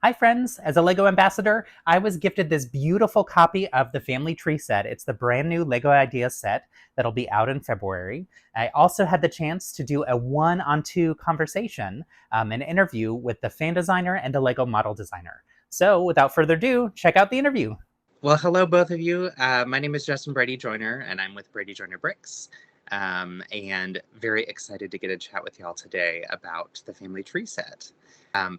Hi friends, as a LEGO ambassador, I was gifted this beautiful copy of the Family Tree set. It's the brand new LEGO Ideas set that'll be out in February. I also had the chance to do a one-on-two conversation, an interview with the fan designer and the LEGO model designer. So without further ado, check out the interview. Well, hello, both of you. My name is Justin Brady Joyner, and I'm with Brady Joyner Bricks. And very excited to get a chat with y'all today about the Family Tree set.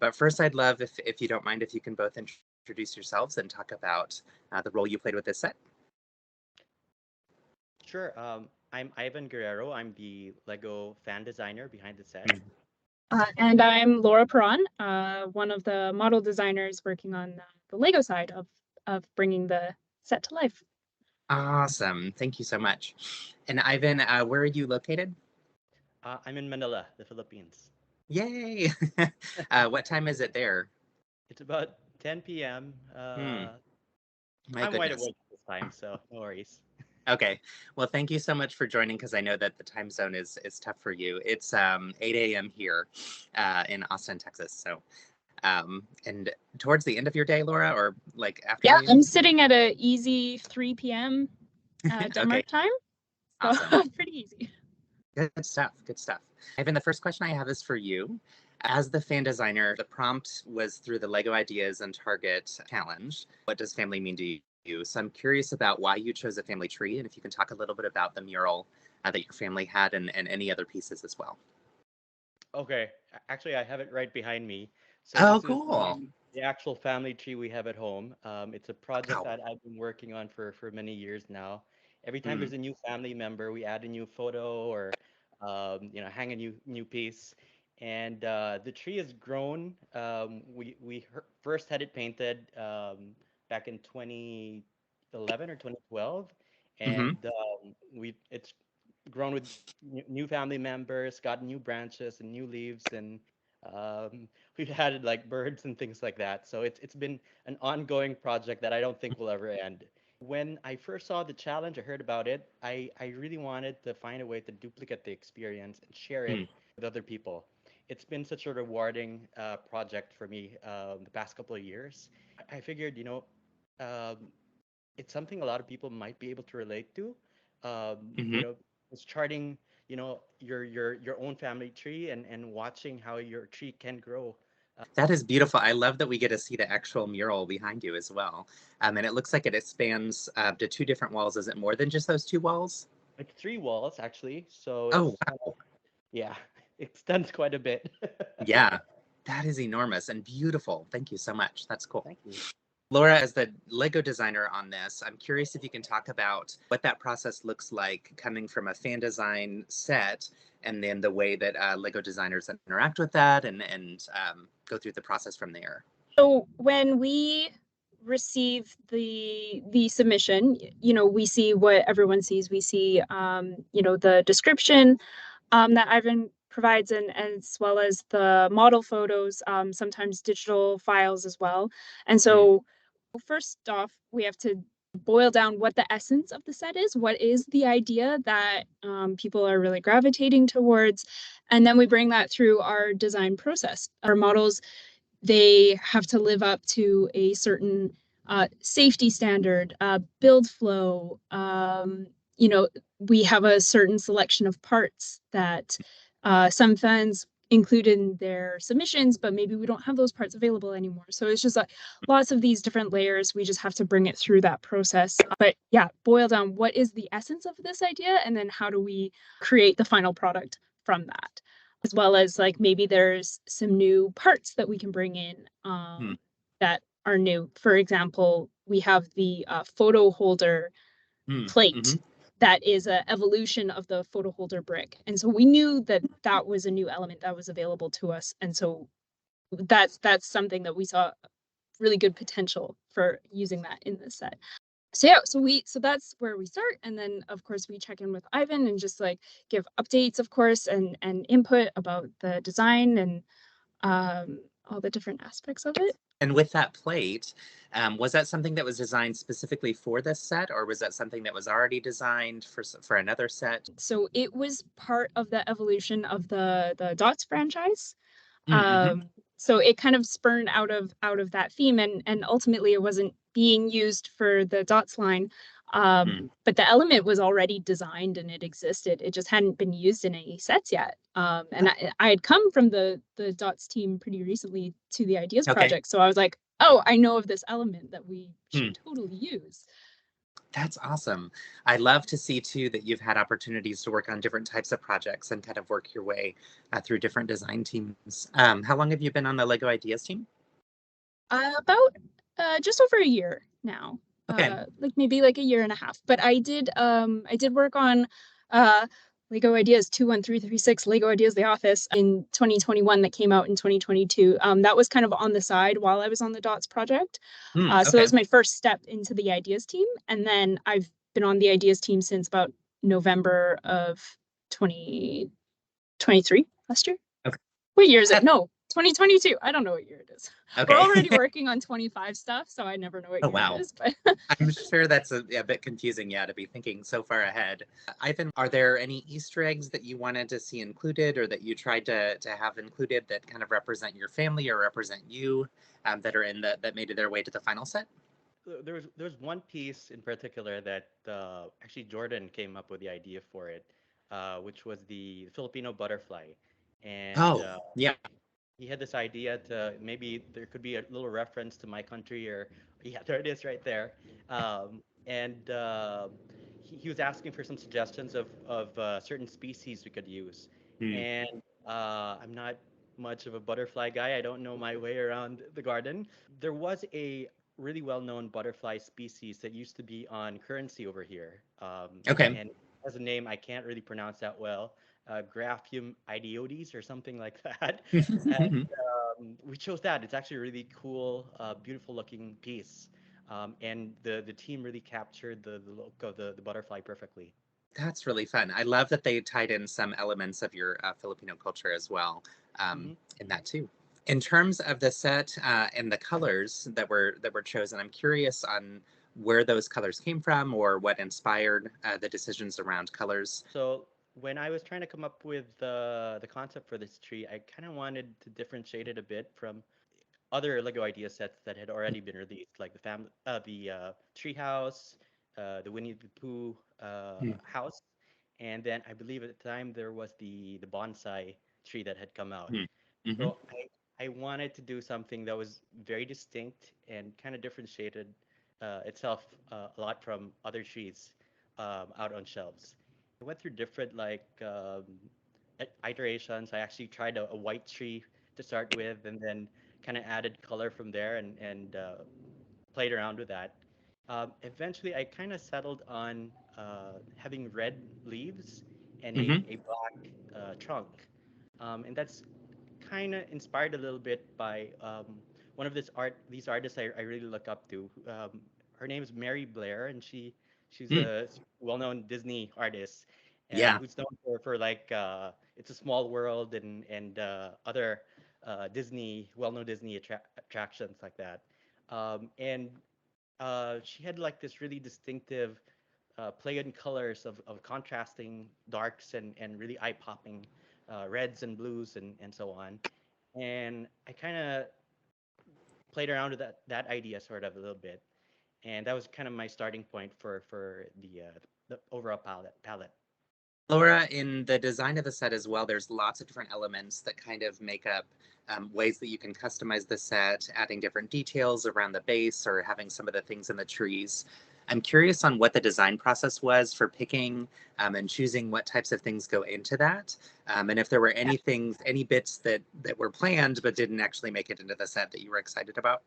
But first, I'd love, if you don't mind, if you can both introduce yourselves and talk about the role you played with this set. Sure. I'm Ivan Guerrero. I'm the Lego fan designer behind the set. And I'm Laura Perron, one of the model designers working on the Lego side of bringing the set to life. Awesome. Thank you so much. And Ivan, where are you located? I'm in Manila, the Philippines. Yay! What time is it there? It's about 10 p.m. My I'm wide goodness. awake this time, so no worries. Okay. Well, thank you so much for joining, because I know that the time zone is tough for you. It's 8 a.m. here in Austin, Texas. So, and towards the end of your day, Laura, or like afternoon? Yeah, I'm sitting at a easy 3 p.m. Denmark time. So Awesome. pretty easy. Good stuff. Good stuff. Ivan, the first question I have is for you. As the fan designer, the prompt was through the Lego Ideas and Target challenge. What does family mean to you? So I'm curious about why you chose a family tree, and if you can talk a little bit about the mural that your family had and any other pieces as well. Okay. Actually, I have it right behind me. So Oh, this is cool. the actual family tree we have at home. It's a project Wow. that I've been working on for many years now. Every time Mm. there's a new family member, we add a new photo or hang a new piece. And the tree has grown. We first had it painted back in 2011 or 2012, Mm-hmm. and it's grown with new family members, got new branches and new leaves, and we've had like birds and things like that. So it's been an ongoing project that I don't think will ever end. When I first saw the challenge, I heard about it. I really wanted to find a way to duplicate the experience and share it Mm. with other people. It's been such a rewarding project for me the past couple of years. I figured, um, it's something a lot of people might be able to relate to. Mm-hmm. It's charting, your own family tree and watching how your tree can grow. That is beautiful. I love that we get to see the actual mural behind you as well. And it looks like it expands to two different walls. Is it more than just those two walls? Like three walls actually, so Oh, it's kind of, yeah, it extends quite a bit. yeah. That is enormous and beautiful. Thank you so much. That's cool. Thank you. Laura, as the Lego designer on this, I'm curious if you can talk about what that process looks like coming from a fan design set, and then the way that Lego designers interact with that and go through the process from there. So when we receive the submission, we see what everyone sees. We see the description that Ivan provides, and as well as the model photos, sometimes digital files as well. And so first off, we have to boil down what the essence of the set is. What is the idea that people are really gravitating towards? And then we bring that through our design process. Our models, they have to live up to a certain safety standard, build flow. We have a certain selection of parts that some fans include in their submissions, but maybe we don't have those parts available anymore. So it's just lots of these different layers. We just have to bring it through that process. But yeah, boil down what is the essence of this idea, and then how do we create the final product from that? As well as like maybe there's some new parts that we can bring in that are new. For example, we have the photo holder plate that is an evolution of the photo holder brick. And so we knew that that was a new element that was available to us. And so that's something that we saw really good potential for using that in this set. So yeah, so that's where we start, and then of course we check in with Ivan and just like give updates, of course, and input about the design and all the different aspects of it. And with that plate, was that something that was designed specifically for this set, or was that something that was already designed for another set? So it was part of the evolution of the Dots franchise. Mm-hmm. So it kind of spurned out of that theme, and ultimately it wasn't being used for the dots line. But the element was already designed and it existed. It just hadn't been used in any sets yet. And I had come from the dots team pretty recently to the ideas Okay. project. So I was like, oh, I know of this element that we should totally use. That's awesome. I love to see too that you've had opportunities to work on different types of projects and kind of work your way through different design teams. How long have you been on the Lego Ideas team? About just over a year now. Okay. Like maybe like a year and a half. But I did work on Lego Ideas 21336, Lego Ideas The Office in 2021 that came out in 2022. That was kind of on the side while I was on the Dots project. So that was my first step into the Ideas team. And then I've been on the Ideas team since about November of 2023, last year. Okay. What year is it? No, 2022. I don't know what year it is. Okay. We're already working on 25 stuff, so I never know what year it is. But I'm sure that's a bit confusing, to be thinking so far ahead. Ivan, are there any Easter eggs that you wanted to see included or that you tried to have included that kind of represent your family or represent you that are that made their way to the final set? There's one piece in particular that actually Jordan came up with the idea for it, which was the Filipino butterfly. And yeah. he had this idea to maybe there could be a little reference to my country, or yeah, there it is right there. And he was asking for some suggestions of certain species we could use. And I'm not much of a butterfly guy. I don't know my way around the garden. There was a really well-known butterfly species that used to be on currency over here. Okay. And as a name, I can't really pronounce that well. Graphium idiotes or something like that. And we chose that. It's actually a really cool, beautiful looking piece. And the team really captured the look of the butterfly perfectly. That's really fun. I love that they tied in some elements of your Filipino culture as well in that too. In terms of the set and the colors that were chosen, I'm curious on where those colors came from or what inspired the decisions around colors. So when I was trying to come up with the concept for this tree, I kind of wanted to differentiate it a bit from other Lego idea sets that had already been released, like the tree house, the Winnie the Pooh house, and then I believe at the time there was the bonsai tree that had come out. So I wanted to do something that was very distinct and kind of differentiated itself a lot from other trees out on shelves. I went through different iterations. I actually tried a white tree to start with, and then kind of added color from there and played around with that. Eventually, I kind of settled on having red leaves and a black trunk, and that's kind of inspired a little bit by one of these artists I really look up to. Her name is Mary Blair, and she's a well-known Disney artist, who's known for like It's a Small World and other well-known Disney attractions like that. And she had like this really distinctive play in colors of contrasting darks and really eye-popping reds and blues and so on. And I kind of played around with that idea sort of a little bit, and that was kind of my starting point for the overall palette. Laura, in the design of the set as well, there's lots of different elements that kind of make up ways that you can customize the set, adding different details around the base or having some of the things in the trees. I'm curious on what the design process was for picking and choosing what types of things go into that. And if there were any bits that were planned but didn't actually make it into the set that you were excited about.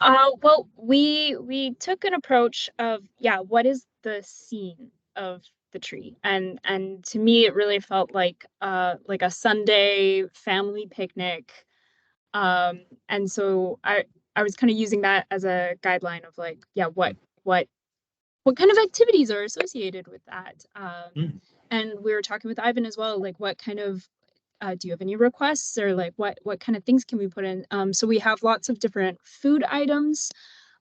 Well, we took an approach of, what is the scene of the tree? And to me, it really felt like a Sunday family picnic. And so I was kind of using that as a guideline of like, what kind of activities are associated with that? And we were talking with Ivan as well, like what kind of do you have any requests or like what kind of things can we put in? So we have lots of different food items.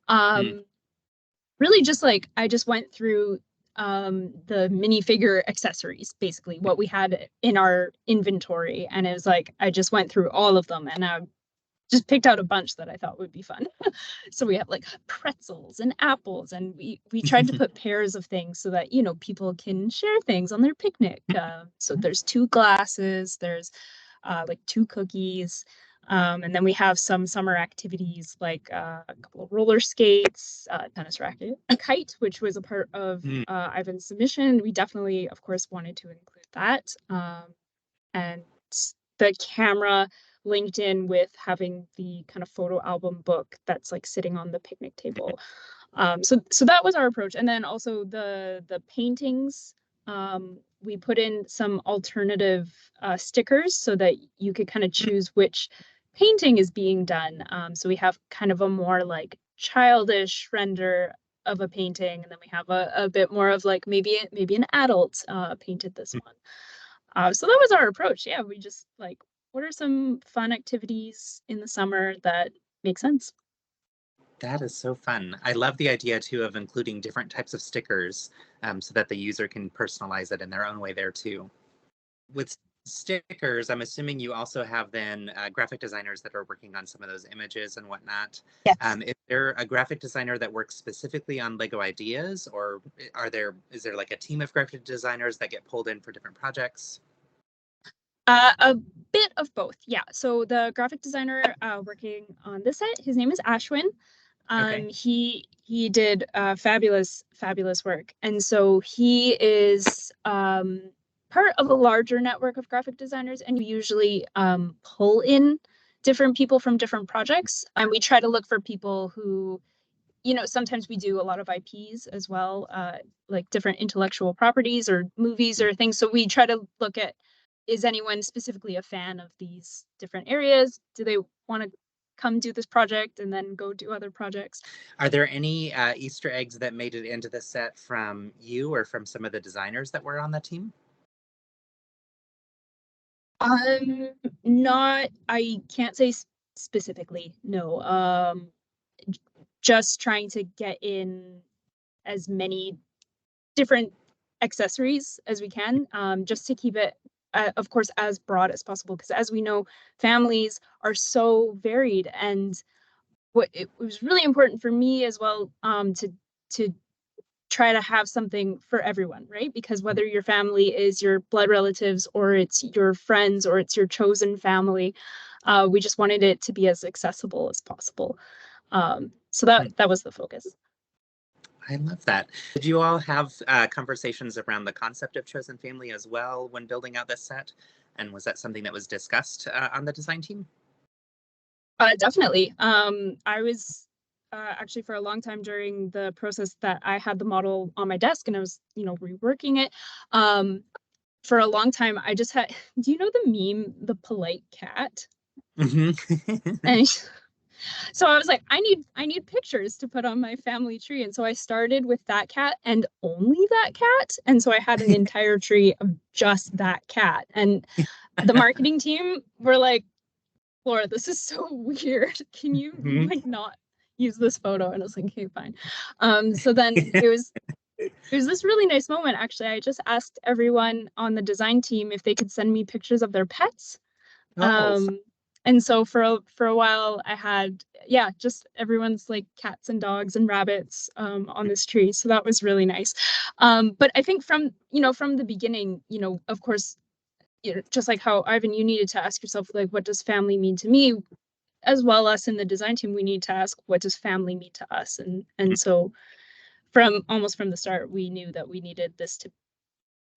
Really just like I just went through the minifigure accessories, basically what we had in our inventory. And it was like, I just went through all of them and I just picked out a bunch that I thought would be fun. So we have like pretzels and apples, and we tried to put pairs of things so that, you know, people can share things on their picnic. So there's 2 glasses, there's like 2 cookies. And then we have some summer activities like a couple of roller skates, tennis racket, a kite, which was a part of Ivan's submission. We definitely, of course, wanted to include that. And the camera linked in with having the kind of photo album book that's like sitting on the picnic table. So that was our approach. And then also the paintings, we put in some alternative stickers so that you could kind of choose which painting is being done. So we have kind of a more like childish render of a painting, and then we have a bit more of like maybe an adult painted this one. So that was our approach. Yeah, we just like, what are some fun activities in the summer that make sense? That is so fun. I love the idea too of including different types of stickers so that the user can personalize it in their own way there too. With stickers, I'm assuming you also have then graphic designers that are working on some of those images and whatnot. Yes. Is there a graphic designer that works specifically on Lego ideas, or is there like a team of graphic designers that get pulled in for different projects? A bit of both, yeah. So the graphic designer working on this set, his name is Ashwin. Okay. He did fabulous work, and so he is part of a larger network of graphic designers, and we usually pull in different people from different projects, and we try to look for people who, you know, sometimes we do a lot of IPs as well, like different intellectual properties or movies or things. So we try to look at, is anyone specifically a fan of these different areas? Do they want to come do this project and then go do other projects? Are there any Easter eggs that made it into the set from you or from some of the designers that were on the team? Not, I can't say specifically, no. Just trying to get in as many different accessories as we can, just to keep it, of course, as broad as possible. Because as we know, families are so varied, and what it was really important for me as well, to try to have something for everyone, right? Because whether your family is your blood relatives or it's your friends or it's your chosen family, we just wanted it to be as accessible as possible. So that was the focus. I love that. Did you all have conversations around the concept of chosen family as well when building out this set? And was that something that was discussed on the design team? Definitely. I was actually for a long time during the process that I had the model on my desk and I was, you know, reworking it. For a long time, I just had, do you know the meme, the polite cat? Mm-hmm. And so I was like, I need pictures to put on my family tree. And so I started with that cat and only that cat. And so I had an entire tree of just that cat. And the marketing team were like, Laura, this is so weird. Can you like not use this photo? And I was like, okay, fine. So then it was this really nice moment. Actually, I just asked everyone on the design team if they could send me pictures of their pets. And so for a while I had, yeah, just everyone's like cats and dogs and rabbits on this tree. So that was really nice. But I think from the beginning, you know, of course, you know, just like how Ivan, you needed to ask yourself, like, what does family mean to me? As well, us in the design team, we need to ask, what does family mean to us? And so from the start, we knew that we needed this to,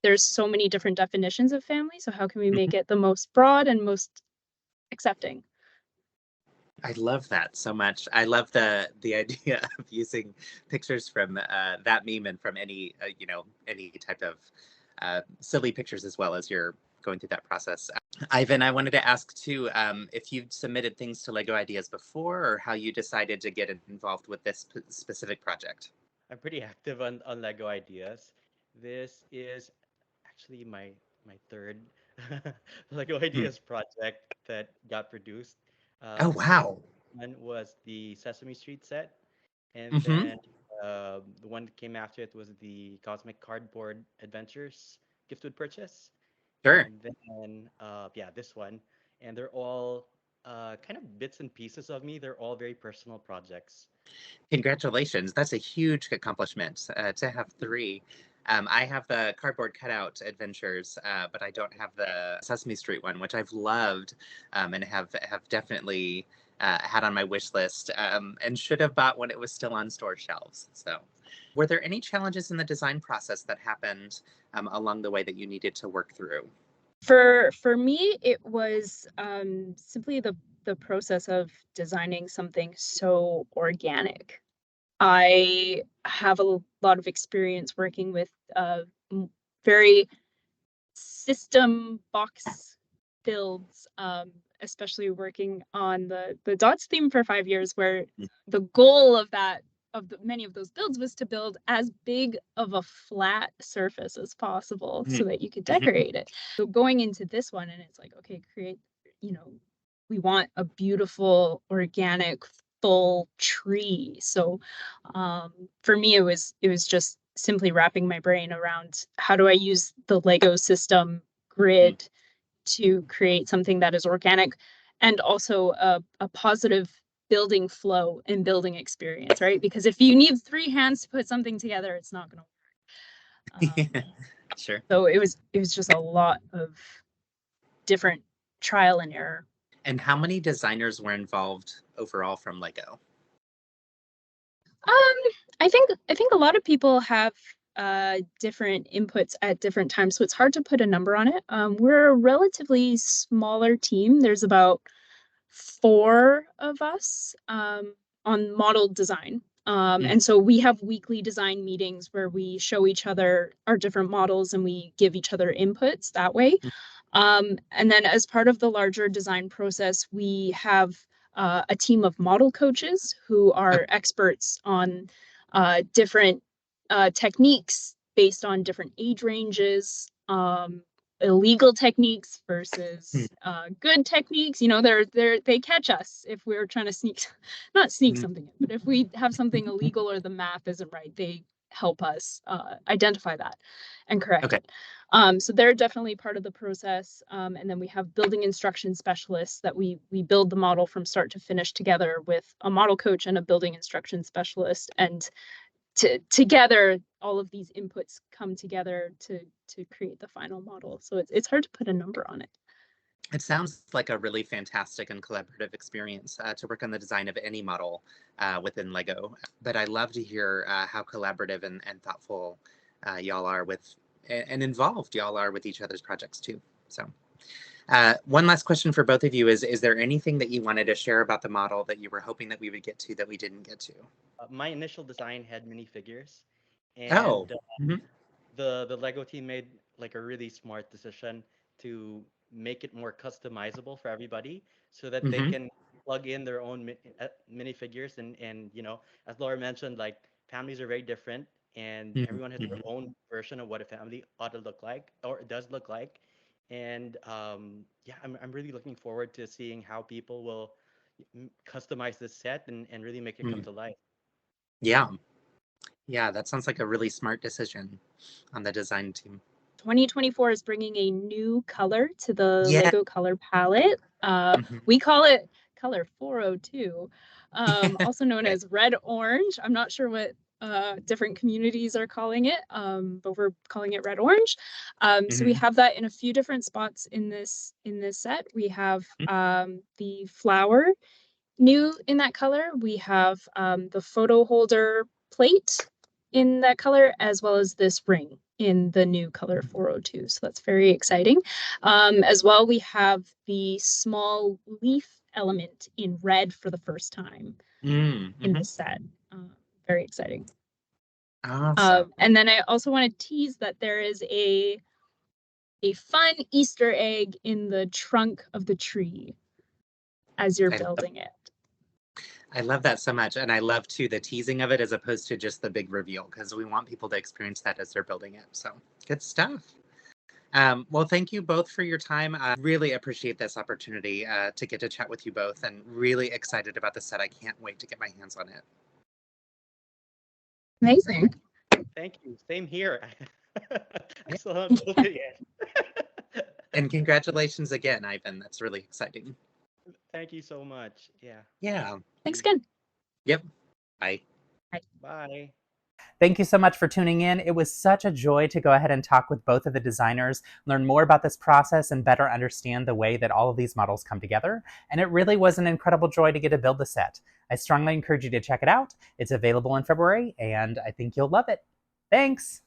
there's so many different definitions of family. So how can we make it the most broad and most accepting? I love that so much. I love the idea of using pictures from that meme and from any any type of silly pictures as well as you're going through that process. Ivan, I wanted to ask too if you'd submitted things to Lego Ideas before, or how you decided to get involved with this specific project. I'm pretty active on Lego Ideas. This is actually my third Lego Hmm. Ideas project that got produced. Oh The first wow. one was the Sesame Street set, and Mm-hmm. then The one that came after it was the Cosmic Cardboard Adventures gift with purchase, Sure. and then yeah, this one, and they're all kind of bits and pieces of me. They're all very personal projects. Congratulations. That's a huge accomplishment to have three. I have the cardboard cutout adventures, but I don't have the Sesame Street one, which I've loved and have definitely had on my wish list and should have bought when it was still on store shelves. So, were there any challenges in the design process that happened along the way that you needed to work through? For me, it was simply the process of designing something so organic. I have a lot of experience working with very system box builds, especially working on the dots theme for 5 years, where the goal of many of those builds was to build as big of a flat surface as possible so that you could decorate it. So going into this one, and it's like, okay, we want a beautiful, organic, full tree. So for me, it was just simply wrapping my brain around how do I use the Lego system grid to create something that is organic and also a positive building flow and building experience, right? Because if you need three hands to put something together, it's not going to work. Sure. So it was just a lot of different trial and error. And how many designers were involved overall from Lego? I think a lot of people have different inputs at different times, so it's hard to put a number on it. We're a relatively smaller team. There's about 4 of us on model design. And so we have weekly design meetings where we show each other our different models and we give each other inputs that way. And then as part of the larger design process, we have a team of model coaches who are experts on different techniques based on different age ranges, illegal techniques versus good techniques. They catch us if we're trying to not sneak something in, but if we have something illegal or the math isn't right, they help us identify that and correct it. So they're definitely part of the process. And then we have building instruction specialists that we build the model from start to finish together with a model coach and a building instruction specialist. And together, all of these inputs come together to create the final model. So it's hard to put a number on it. It sounds like a really fantastic and collaborative experience to work on the design of any model within Lego. But I love to hear how collaborative and thoughtful y'all are with, and involved y'all are with each other's projects too. So one last question for both of you is there anything that you wanted to share about the model that you were hoping that we would get to that we didn't get to? My initial design had minifigures, Oh. and the Lego team made like a really smart decision to make it more customizable for everybody so that they can plug in their own minifigures, and as Laura mentioned, like families are very different and everyone has their own version of what a family ought to look like or does look like. And yeah, I'm really looking forward to seeing how people will customize this set and really make it come to life. Yeah. Yeah, that sounds like a really smart decision on the design team. 2024 is bringing a new color to the Yeah. Lego color palette. We call it color 402, also known as red orange. I'm not sure what different communities are calling it, but we're calling it red orange. So we have that in a few different spots in this set. We have the flower new in that color. We have the photo holder plate in that color, as well as this ring in the new color 402. So that's very exciting. As well, we have the small leaf element in red for the first time in this set. Very exciting. Awesome. And then I also want to tease that there is a fun Easter egg in the trunk of the tree as you're building it. I love that so much. And I love too the teasing of it as opposed to just the big reveal, because we want people to experience that as they're building it. So good stuff. Well, thank you both for your time. I really appreciate this opportunity to get to chat with you both, and really excited about the set. I can't wait to get my hands on it. Amazing. Thank you. Same here. I still haven't built it yet. And congratulations again, Ivan. That's really exciting. Thank you so much. Yeah. Yeah. Thanks again. Yep. Bye. Bye. Thank you so much for tuning in. It was such a joy to go ahead and talk with both of the designers, learn more about this process, and better understand the way that all of these models come together. And it really was an incredible joy to get to build the set. I strongly encourage you to check it out. It's available in February, and I think you'll love it. Thanks!